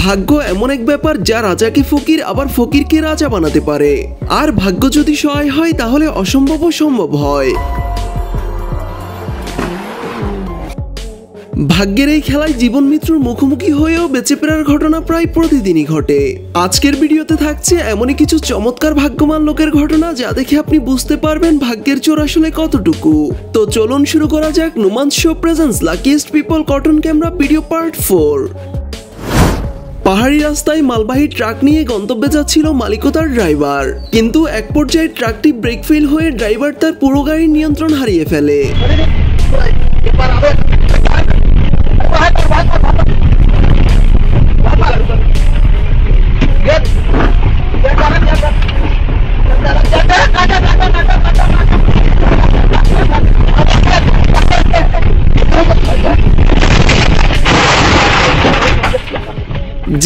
ভাগ্য এমন এক ব্যাপার যা রাজাকে ফকির আবার ফকিরকে রাজা বানাতে পারে। আর ভাগ্য যদি সহায় হয় তাহলে অসম্ভবও সম্ভব হয়। ভাগ্যের এই খেলায় জীবন মৃত্যুর মুখোমুখি হয়েও বেঁচে ফেরার ঘটনা প্রায় প্রতিদিনই ঘটে। আজকের ভিডিওতে থাকছে এমনই কিছু চমৎকার ভাগ্যবান লোকের ঘটনা যা দেখে আপনি বুঝতে পারবেন ভাগ্যের জোর আসলে কতটুকু। তো চলুন শুরু করা যাক no man's show presence luckiest people cotton camera video part 4। পাহাড়ি রাস্তায় মালবাহী ট্রাক নিয়ে গন্তব্যে যাচ্ছিল মালিক ও তার ড্রাইভার, কিন্তু এক পর্যায়ে ট্রাকটি ব্রেক ফেল হয়ে ড্রাইভার তার পুরো গাড়ির নিয়ন্ত্রণ হারিয়ে ফেলে।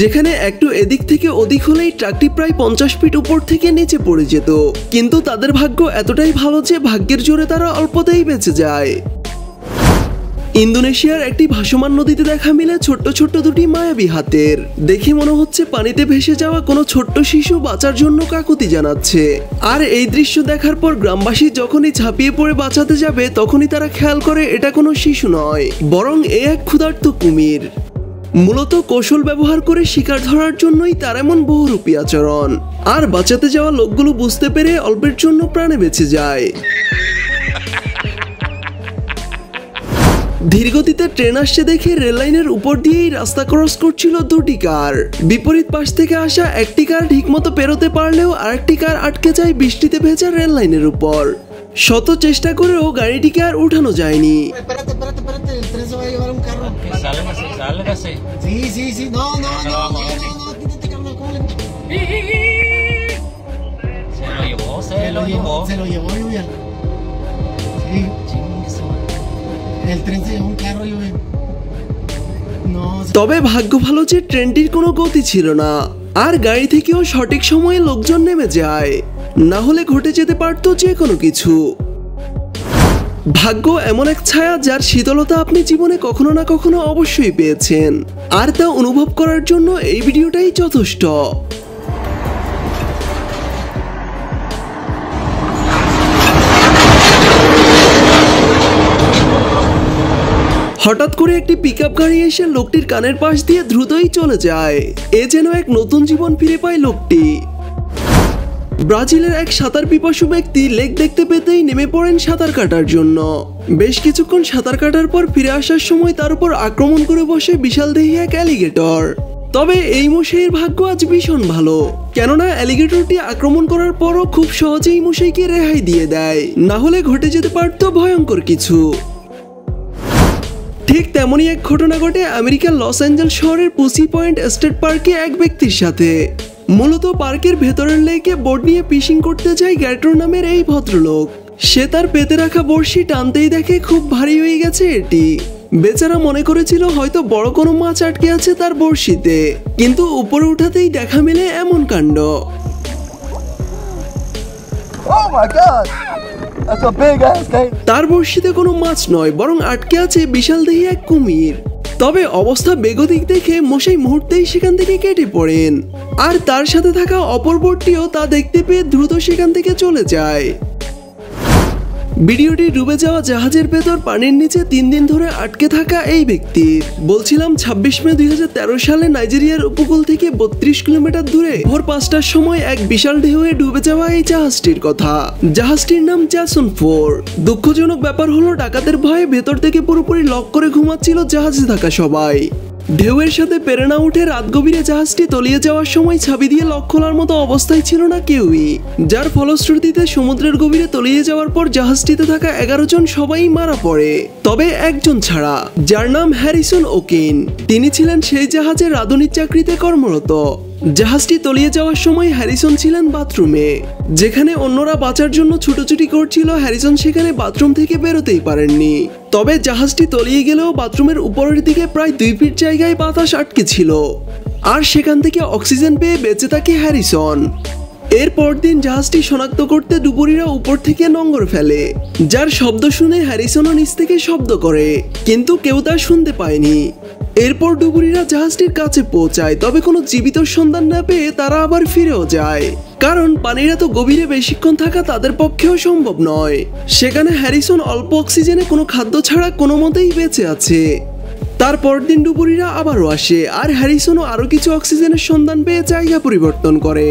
যেখানে একটু এদিক থেকে ওদিক হলেই ট্রাকটি প্রায় 50 ফিট উপর থেকে নিচে পড়ে যেত, কিন্তু তাদের ভাগ্য এতটাই ভালো যে ভাগ্যের জোরে তারা অল্পতেই বেঁচে যায়। ইন্দোনেশিয়ার একটি ভাসমান নদীতে দেখা মিলে ছোট্ট ছোট্ট দুটি মায়াবী হাতের। দেখে মনে হচ্ছে পানিতে ভেসে যাওয়া কোনো ছোট্ট শিশু বাঁচার জন্য কাকুতি জানাচ্ছে। আর এই দৃশ্য দেখার পর গ্রামবাসী যখনই ঝাঁপিয়ে পড়ে বাঁচাতে যাবে তখনই তারা খেয়াল করে এটা কোনো শিশু নয়, বরং এক ক্ষুধার্ত কুমির। মূলত কৌশল ব্যবহার করে শিকার ধরার জন্যই তার এমন বহুরূপী আচরণ। আর বাঁচাতে যাওয়া লোকগুলো বুঝতে পেরে অল্পের জন্য প্রাণে বেঁচে যায়। ধীরগতিতে ট্রেন আসছে দেখে রেললাইনের উপর দিয়েই রাস্তা ক্রস করছিল দুটি কার। বিপরীত পাশ থেকে আসা একটি কার ঠিকমতো পেরোতে পারলেও আরেকটি কার আটকে যায় বৃষ্টিতে ভেজা রেললাইনের উপর। শত চেষ্টা করেও গাড়িটিকে আর উঠানো যায়নি। তবে ভাগ্য ভালো যে ট্রেনটির কোনো গতি ছিল না, আর গাড়ি থেকেও সঠিক সময়ে লোকজন নেমে যায়, না হলে ঘটে যেতে পারত যে কোনো কিছু। ভাগ্য এমন এক ছায়া যার শীতলতা আপনি জীবনে কখনো না কখনো অবশ্যই পেয়েছেন, আর তা অনুভব করার জন্য এই ভিডিওটাই যথেষ্ট। হঠাৎ করে একটি পিকআপ গাড়ি এসে লোকটির কানের পাশ দিয়ে দ্রুতই চলে যায়। এ যেন এক নতুন জীবন ফিরে পায় লোকটি। ব্রাজিলের এক সাঁতার পিপাসু ব্যক্তি লেক দেখতে পেতেই নেমে পড়েন সাঁতার কাটার জন্য। বেশ কিছুক্ষণ সাঁতার কাটার পর ফিরে আসার সময় তার উপর আক্রমণ করে বসে বিশালদেহী এক অ্যালিগেটর। তবে এই মশাইয়ের ভাগ্য আজ ভীষণ ভালো, কেননা অ্যালিগেটরটি আক্রমণ করার পরও খুব সহজেই মশাইকে রেহাই দিয়ে দেয়, না হলে ঘটে যেতে পারত ভয়ঙ্কর কিছু। ঠিক তেমনই এক ঘটনা ঘটে আমেরিকার লস অ্যাঞ্জেলস শহরের পুসি পয়েন্ট স্টেট পার্কে এক ব্যক্তির সাথে। মূলত পার্কের ভেতরের লেকে বোর্ড নিয়ে ফিশিং করতে যায় গ্যাট্রো নামের এই ভদ্রলোক। সে তার পেতে রাখা বড়শি টানতেই দেখে খুব ভারী হয়ে গেছে এটি। বেচারা মনে করেছিল হয়তো বড় কোনো মাছ আটকে আছে তার বড়শিতে, কিন্তু উপরে উঠাতেই দেখা মেলে এমন কাণ্ড। তার বড়শিতে কোনো মাছ নয়, বরং আটকে আছে বিশালদেহী এক কুমির। তবে অবস্থা বেগতিক দেখে মশাই মুহূর্তেই সেখান থেকে কেটে পড়েন, আর তার সাথে থাকা অপর বোটটিও তা দেখতে পেয়ে দ্রুত সেখান থেকে চলে যায়। ভিডিওটি ডুবে যাওয়া জাহাজের ভেতর পানির নিচে 3 দিন ধরে আটকে থাকা এই ব্যক্তির। বলছিলাম 26 মে 2013 সালে নাইজেরিয়ার উপকূল থেকে 32 কিলোমিটার দূরে ভোর 5টার সময় এক বিশাল ঢেউয়ে ডুবে যাওয়া এই জাহাজটির কথা। জাহাজটির নাম জ্যাসন 4। দুঃখজনক ব্যাপার হলো ডাকাতের ভয়ে ভেতর থেকে পুরোপুরি লক করে ঘুমাচ্ছিল জাহাজে থাকা সবাই। ঢেউয়ের সাথে পেরে না উঠে রাত গভীরে জাহাজটি তলিয়ে যাওয়ার সময় ছাবি দিয়ে লক খোলার মতো অবস্থায় ছিল না কেউই, যার ফলশ্রুতিতে সমুদ্রের গভীরে তলিয়ে যাওয়ার পর জাহাজটিতে থাকা 11 জন সবাই মারা পড়ে, তবে একজন ছাড়া, যার নাম হ্যারিসন ওকিন। তিনি ছিলেন সেই জাহাজের রাঁধুনির চাকরিতে কর্মরত। জাহাজটি তলিয়ে যাওয়ার সময় হ্যারিসন ছিলেন বাথরুমে, যেখানে অন্যরা বাঁচার জন্য ছুটোছুটি করছিল। হ্যারিসন সেখানে বাথরুম থেকে বেরোতেই পারেননি। তবে জাহাজটি তলিয়ে গেলেও বাথরুমের উপরের দিকে প্রায় 2 ফিট জায়গায় বাতাস আটকে ছিল, আর সেখান থেকে অক্সিজেন পেয়ে বেঁচে থাকে হ্যারিসন। এরপর দিন জাহাজটি শনাক্ত করতে ডুবুরিরা উপর থেকে নোঙর ফেলে, যার শব্দ শুনে হ্যারিসনও নিচ থেকে শব্দ করে, কিন্তু কেউ তা শুনতে পায়নি। এরপর ডুবুরিরা জাহাজটির কাছে পৌঁছায়, তবে কোনো জীবিত সন্ধান না পেয়ে তারা আবার ফিরেও যায়, কারণ পানির এত গভীরে বেশিক্ষণ থাকা তাদের পক্ষেও সম্ভব নয়। সেখানে হ্যারিসন অল্প অক্সিজেনে কোনো খাদ্য ছাড়া কোনো মতেই বেঁচে আছে। তারপর দিন ডুবুরিরা আবারও আসে, আর হ্যারিসনও আরও কিছু অক্সিজেনের সন্ধান পেয়ে জায়গা পরিবর্তন করে।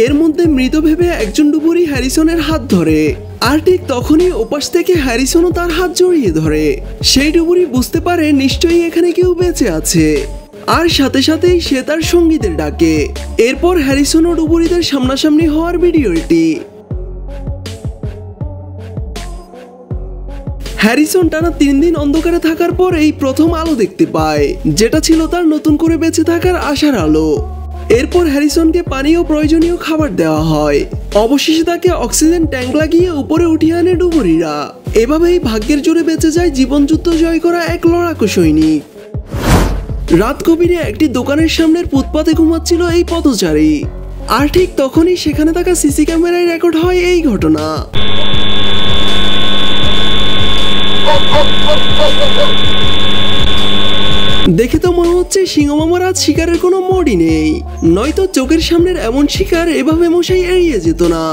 এর মধ্যে মৃত ভেবে একজন ডুবুরি হ্যারিসনের হাত ধরে, আর ঠিক তখনই ওপাশ থেকে হ্যারিসনও তার হাত জড়িয়ে ধরে। সেই ডুবুরি বুঝতে পারে নিশ্চয়ই এখানে কেউ বেঁচে আছে, আর সাথে সাথেই সে তার সঙ্গীদের ডাকে। এরপর হ্যারিসন ও ডুবুরিদের সামনাসামনি হওয়ার ভিডিওটি। হ্যারিসন টানা 3 দিন অন্ধকারে থাকার পর এই প্রথম আলো দেখতে পায়, যেটা ছিল তার নতুন করে বেঁচে থাকার আশার আলো। এরপর হ্যারিসনকে পানি ও প্রয়োজনীয় খাবার দেওয়া হয়। অবশেষে তাকে অক্সিজেন ট্যাঙ্ক লাগিয়ে উপরে উঠিয়ে আনে ডুবুরিরা। এভাবেই ভাগ্যের জোরে বেঁচে যায় জীবনযুদ্ধ জয় করা এক লড়াকু সৈনিক। রাত গভীরে একটি দোকানের সামনের ফুটপাতে ঘুমাচ্ছিল এই পথচারী, আর ঠিক তখনই সেখানে থাকা সিসি ক্যামেরায় রেকর্ড হয় এই ঘটনা। দেখে তো মনে হচ্ছে সিংহমামার আজ শিকারের কোনো মোড়ই নেই, নয়তো চোখের সামনের এমন শিকার এভাবে মশাই এড়িয়ে যেত না।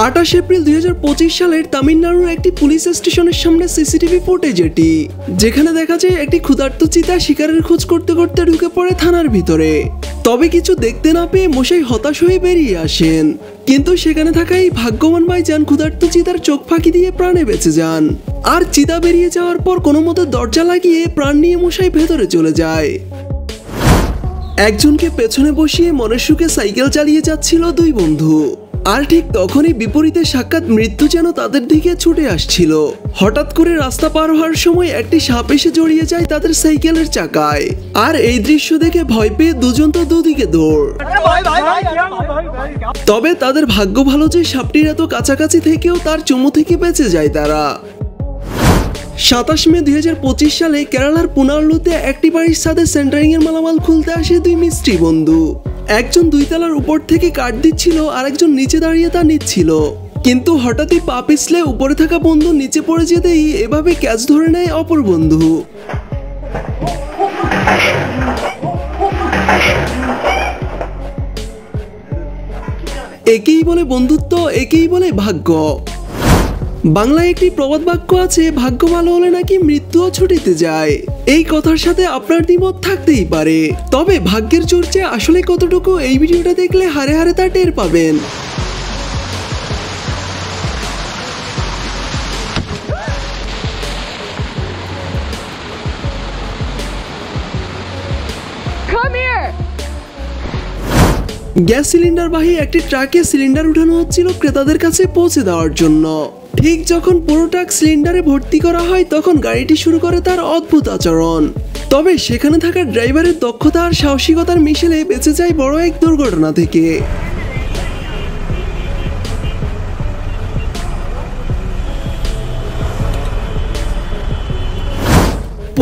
28 এপ্রিল 2025 সালের তামিলনাড়ুর একটি পুলিশ স্টেশনের সামনে সিসিটিভি ফুটেজ এটি, যেখানে দেখা যায় একটি ক্ষুধার্ত চিতা শিকারের খোঁজ করতে করতে ঢুকে পড়ে থানার ভিতরে। তবে কিছু দেখতে না পেয়ে মশাই হতাশ হয়ে বেরিয়ে আসেন, কিন্তু সেখানে থাকা এই ভাগ্যবান ভাইজান ক্ষুধার্ত চিতার চোখ ফাঁকি দিয়ে প্রাণে বেঁচে যান। আর চিতা বেরিয়ে যাওয়ার পর কোনো মতে দরজা লাগিয়ে প্রাণ নিয়ে মশাই ভেতরে চলে যায়। একজনকে পেছনে বসিয়ে মনের সুখে সাইকেল চালিয়ে যাচ্ছিল 2 বন্ধু, আর ঠিক তখনই বিপরীতে সাক্ষাৎ মৃত্যু যেন তাদের দিকে ছুটে আসছিল। হঠাৎ করে রাস্তা পার হওয়ার সময় একটি সাপ এসে জড়িয়ে যায় তাদের সাইকেলের চাকায়, আর এই দৃশ্য দেখে ভয় পেয়ে দুজন তো দুদিকে দৌড়। তবে তাদের ভাগ্য ভালো যে সাপটির এত কাছাকাছি থেকেও তার চুমু থেকে বেঁচে যায় তারা। 27 মে 2025 সালে কেরালার পুনারলুতে একটি বাড়ির ছাদে সেন্টারিং এর মালামাল খুলতে আসে 2 মিস্ত্রি বন্ধু। একজন 2 তলার উপর থেকে কাঠ দিচ্ছিল, আর একজন নিচে দাঁড়িয়ে তা নিচ্ছিল, কিন্তু হঠাৎই পা পিছলে উপরে থাকা বন্ধু নিচে পড়ে যেতেই এভাবে ক্যাচ ধরে নেয় অপর বন্ধু। একেই বলে বন্ধুত্ব, একেই বলে ভাগ্য। বাংলায় একটি প্রবাদ বাক্য আছে, ভাগ্য ভালো হলে নাকি মৃত্যুও ছুটিতে যায়। এই কথার সাথে আপনার দ্বিমত থাকতেই পারে, তবে ভাগ্যের চর্চা আসলে কতটুকু এই ভিডিওটা দেখলে হারে হারে তা টের পাবেন। গ্যাস সিলিন্ডারবাহী একটি ট্রাকে সিলিন্ডার উঠানো হচ্ছিল ক্রেতাদের কাছে পৌঁছে দেওয়ার জন্য। ঠিক যখন পুরো ট্রাক সিলিন্ডারে ভর্তি করা হয়, তখন গাড়িটি শুরু করে তার অদ্ভুত আচরণ। তবে সেখানে থাকা ড্রাইভারের দক্ষতা আর সাহসিকতার মিশেলে বেঁচে যায় বড় এক দুর্ঘটনা থেকে।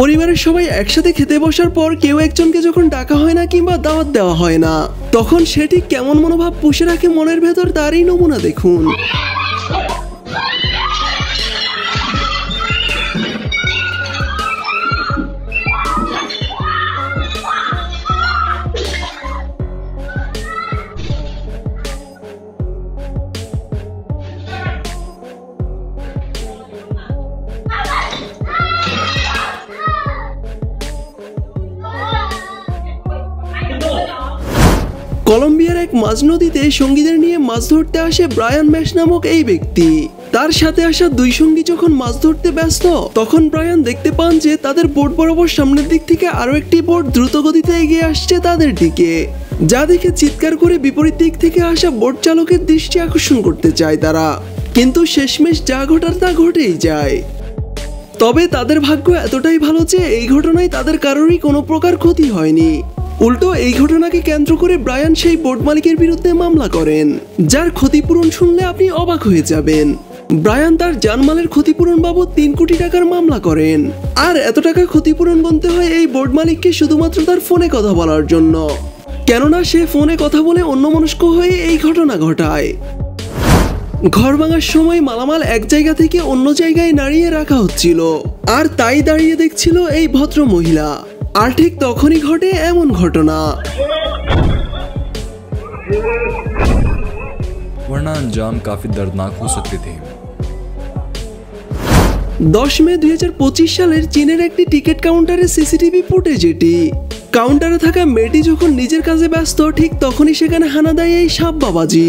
পরিবারের সবাই একসাথে খেতে বসার পর কেউ একজনকে যখন ডাকা হয় না কিংবা দাওয়াত দেওয়া হয় না, তখন সে ঠিক কেমন মনোভাব পুষে রাখে মনের ভেতর তারই নমুনা দেখুন। কলম্বিয়ার এক মাঝ নদীতে সঙ্গীদের নিয়ে মাছ ধরতে আসে ব্রায়ান ম্যাশ নামক এই ব্যক্তি। তার সাথে আসা 2 সঙ্গী যখন মাছ ধরতে ব্যস্ত, তখন ব্রায়ান দেখতে পান যে তাদের বোট বরাবর সামনের দিক থেকে আরো একটি বোট দ্রুত গতিতে এগিয়ে আসছে তাদের দিকে, যা দেখে চিৎকার করে বিপরীত দিক থেকে আসা বোট চালকের দৃষ্টি আকর্ষণ করতে চায় তারা, কিন্তু শেষমেশ যা ঘটার তা ঘটেই যায়। তবে তাদের ভাগ্য এতটাই ভালো যে এই ঘটনায় তাদের কারোরই কোনো প্রকার ক্ষতি হয়নি। উল্টো এই ঘটনাকে কেন্দ্র করে ব্রায়ান সেই বোট মালিকের বিরুদ্ধে মামলা করেন, যার ক্ষতিপূরণ শুনলে আপনি অবাক হয়ে যাবেন। ব্রায়ান তার জানমালের ক্ষতিপূরণ বাবদ 3 কোটি টাকার মামলা করেন, আর এত টাকা ক্ষতিপূরণ গুনতে হয় এই বোট মালিককে শুধুমাত্র তার ফোনে কথা বলার জন্য, কেননা সে ফোনে কথা বলে অন্যমনস্ক হয়ে এই ঘটনা ঘটায়। ঘর ভাঙার সময় মালামাল এক জায়গা থেকে অন্য জায়গায় নাড়িয়ে রাখা হচ্ছিল, আর তাই দাঁড়িয়ে দেখছিল এই ভদ্র মহিলা। আর ঠিক তখনই ঘটে এমন ঘটনা। वरना अंजाम काफी दर्दनाक हो सकते थे। 10 মে 2025 সালের চীনের একটি টিকিট কাউন্টারের সিসিটিভি ফুটেজ এটি। কাউন্টারে থাকা মেয়েটি যখন নিজের কাজে ব্যস্ত, ঠিক তখনই সেখানে হানা দেয় এই সাপ বাবাজি।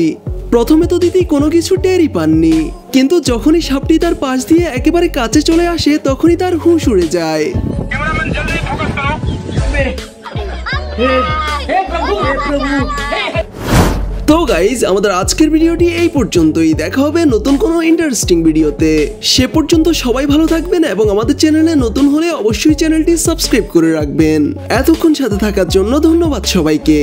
প্রথমে তো দিদি কোনো কিছু টেরই পাননি, কিন্তু যখনই সাপটি তার পাশ দিয়ে একেবারে কাছে চলে আসে, তখনই তার হুঁশ উড়ে যায়। তো গাইজ, আমাদের আজকের ভিডিওটি এই পর্যন্তই। দেখা হবে নতুন কোনো ইন্টারেস্টিং ভিডিওতে। সে পর্যন্ত সবাই ভালো থাকবেন এবং আমাদের চ্যানেলে নতুন হলে অবশ্যই চ্যানেলটি সাবস্ক্রাইব করে রাখবেন। এতক্ষণ সাথে থাকার জন্য ধন্যবাদ সবাইকে।